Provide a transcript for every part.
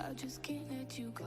I just can't let you go.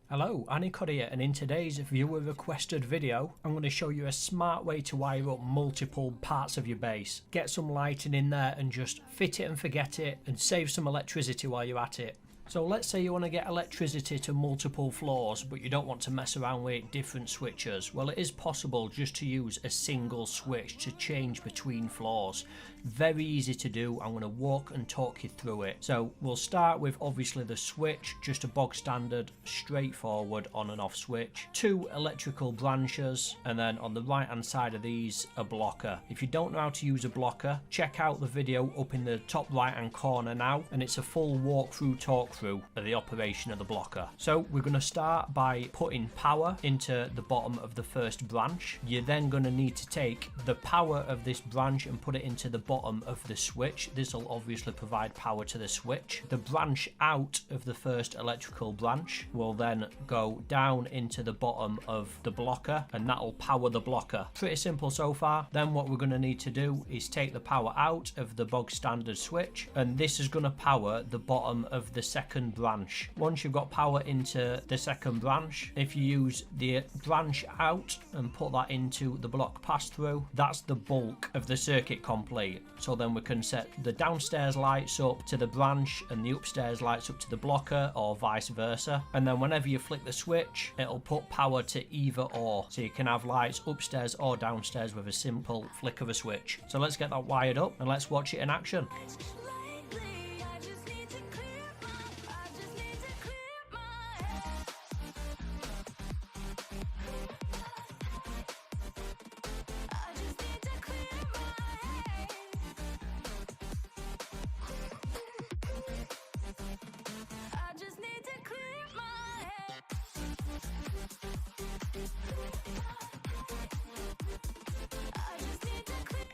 Hello, AniCod here, and in today's viewer requested video, I'm going to show you a smart way to wire up multiple parts of your base. Get some lighting in there and just fit it and forget it and save some electricity while you're at it. So let's say you want to get electricity to multiple floors, but you don't want to mess around with different switches. Well, it is possible just to use a single switch to change between floors. Very easy to do. I'm going to walk and talk you through it. So we'll start with obviously the switch, just a bog standard, straightforward on and off switch. 2 electrical branches, and then on the right hand side of these, a blocker. If you don't know how to use a blocker, check out the video up in the top right hand corner now, and it's a full walkthrough talkthrough of the operation of the blocker. So we're going to start by putting power into the bottom of the first branch. You're then going to need to take the power of this branch and put it into the bottom of the switch. This will obviously provide power to the switch. The branch out of the first electrical branch will then go down into the bottom of the blocker, and that'll power the blocker. Pretty simple so far. Then what we're going to need to do is take the power out of the bog standard switch, and this is going to power the bottom of the second branch. Once you've got power into the second branch, if you use the branch out and put that into the block pass through, that's the bulk of the circuit complete. So then we can set the downstairs lights up to the branch and the upstairs lights up to the blocker, or vice versa. And then whenever you flick the switch, it'll put power to either or. So you can have lights upstairs or downstairs with a simple flick of a switch. So let's get that wired up and let's watch it in action.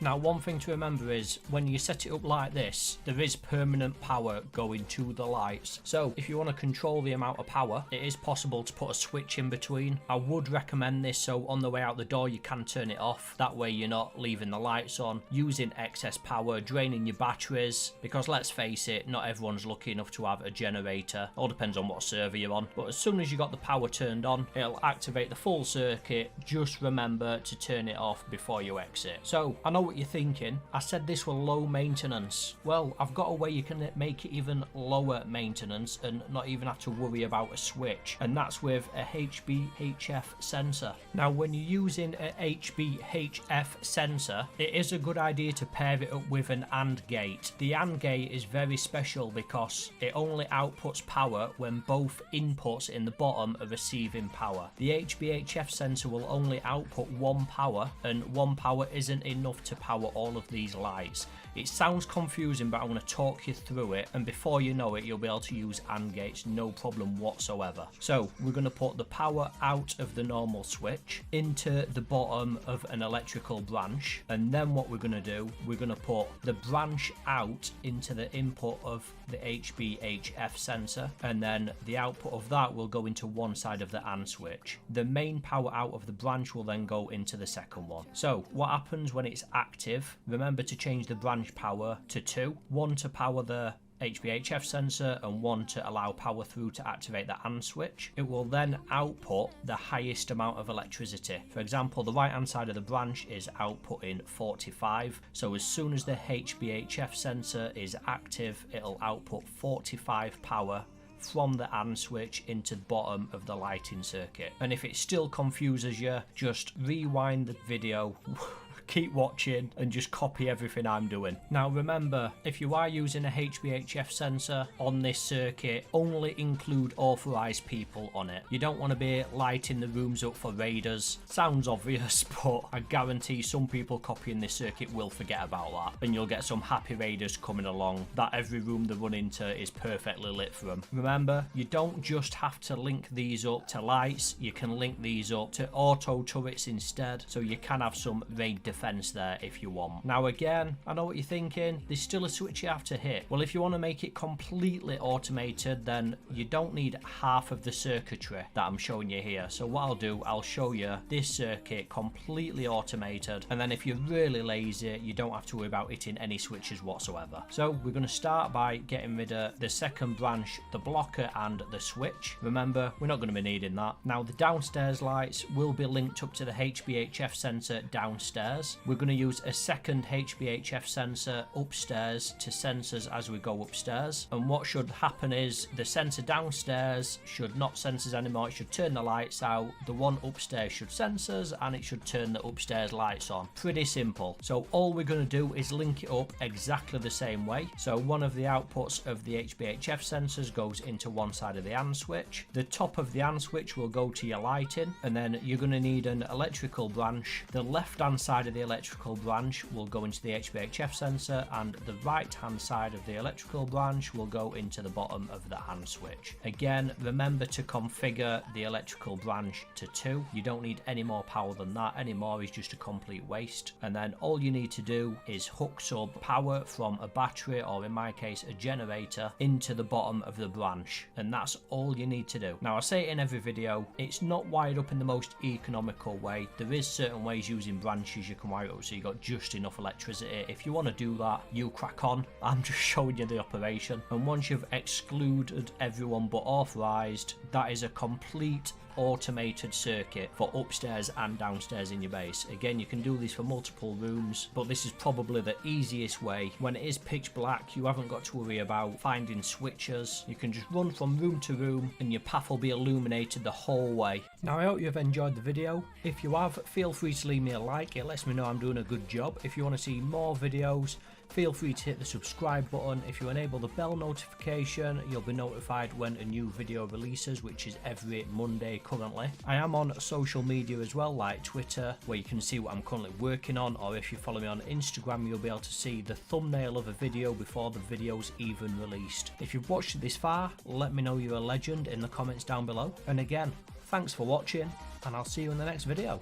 Now, one thing to remember is when you set it up like this, there is permanent power going to the lights. So if you want to control the amount of power, it is possible to put a switch in between. I would recommend this so on the way out the door you can turn it off. That way you're not leaving the lights on, using excess power, draining your batteries, because let's face it, not everyone's lucky enough to have a generator. All depends on what server you're on. But as soon as you got the power turned on, it'll activate the full circuit. Just remember to turn it off before you exit. So I know what you're thinking. I said this were low maintenance. Well, I've got a way you can make it even lower maintenance and not even have to worry about a switch, and that's with a HBHF sensor. Now, when you're using a HBHF sensor, it is a good idea to pair it up with an AND gate. The AND gate is very special because it only outputs power when both inputs in the bottom are receiving power. The HBHF sensor will only output one power, and one power isn't enough to power all of these lights. It sounds confusing, but I'm going to talk you through it, and before you know it, you'll be able to use AND gates no problem whatsoever. So we're going to put the power out of the normal switch into the bottom of an electrical branch, and then what we're going to do, we're going to put the branch out into the input of the HBHF sensor, and then the output of that will go into one side of the AND switch. The main power out of the branch will then go into the second one. So what happens when it's active, remember to change the branch power to 2, one to power the HBHF sensor and one to allow power through to activate the AND switch. It will then output the highest amount of electricity. For example, the right hand side of the branch is outputting 45, so as soon as the HBHF sensor is active, it'll output 45 power from the AND switch into the bottom of the lighting circuit. And if it still confuses you, just rewind the video keep watching and just copy everything I'm doing. Now remember, if you are using a HBHF sensor on this circuit, only include authorized people on it. You don't want to be lighting the rooms up for raiders. Sounds obvious, but I guarantee some people copying this circuit will forget about that, and you'll get some happy raiders coming along that every room they run into is perfectly lit for them. Remember, you don't just have to link these up to lights, you can link these up to auto turrets instead, so you can have some raid defense fence there if you want. Now again, I know what you're thinking, there's still a switch you have to hit. Well, if you want to make it completely automated, then you don't need half of the circuitry that I'm showing you here. So what I'll do, I'll show you this circuit completely automated, and then if you're really lazy, you don't have to worry about hitting any switches whatsoever. So we're going to start by getting rid of the second branch, the blocker and the switch. Remember, we're not going to be needing that. Now the downstairs lights will be linked up to the HBHF sensor downstairs. We're going to use a second HBHF sensor upstairs to sensors as we go upstairs, and what should happen is the sensor downstairs should not sensors anymore. It should turn the lights out, the one upstairs should sensors, and it should turn the upstairs lights on. Pretty simple. So all we're going to do is link it up exactly the same way. So one of the outputs of the HBHF sensors goes into one side of the AND switch. The top of the AND switch will go to your lighting, and then you're going to need an electrical branch. The left hand side of the electrical branch will go into the HBHF sensor, and the right hand side of the electrical branch will go into the bottom of the AND switch. Again, remember to configure the electrical branch to 2. You don't need any more power than that. Any more is just a complete waste. And then all you need to do is hook some power from a battery, or in my case a generator, into the bottom of the branch, and that's all you need to do. Now I say it in every video, it's not wired up in the most economical way. There is certain ways using branches you can wire it up so you got just enough electricity. If you want to do that, you crack on. I'm just showing you the operation, and once you've excluded everyone but authorized, that is a complete automated circuit for upstairs and downstairs in your base. Again, you can do this for multiple rooms, but this is probably the easiest way. When it is pitch black, you haven't got to worry about finding switches. You can just run from room to room and your path will be illuminated the whole way. Now I hope you've enjoyed the video. If you have, feel free to leave me a like. It lets me know I'm doing a good job. If you want to see more videos, feel free to hit the subscribe button. If you enable the bell notification, you'll be notified when a new video releases, which is every Monday currently. I am on social media as well, like Twitter, where you can see what I'm currently working on, or if you follow me on Instagram, you'll be able to see the thumbnail of a video before the video's even released. If you've watched it this far, let me know you're a legend in the comments down below. And again, thanks for watching, and I'll see you in the next video.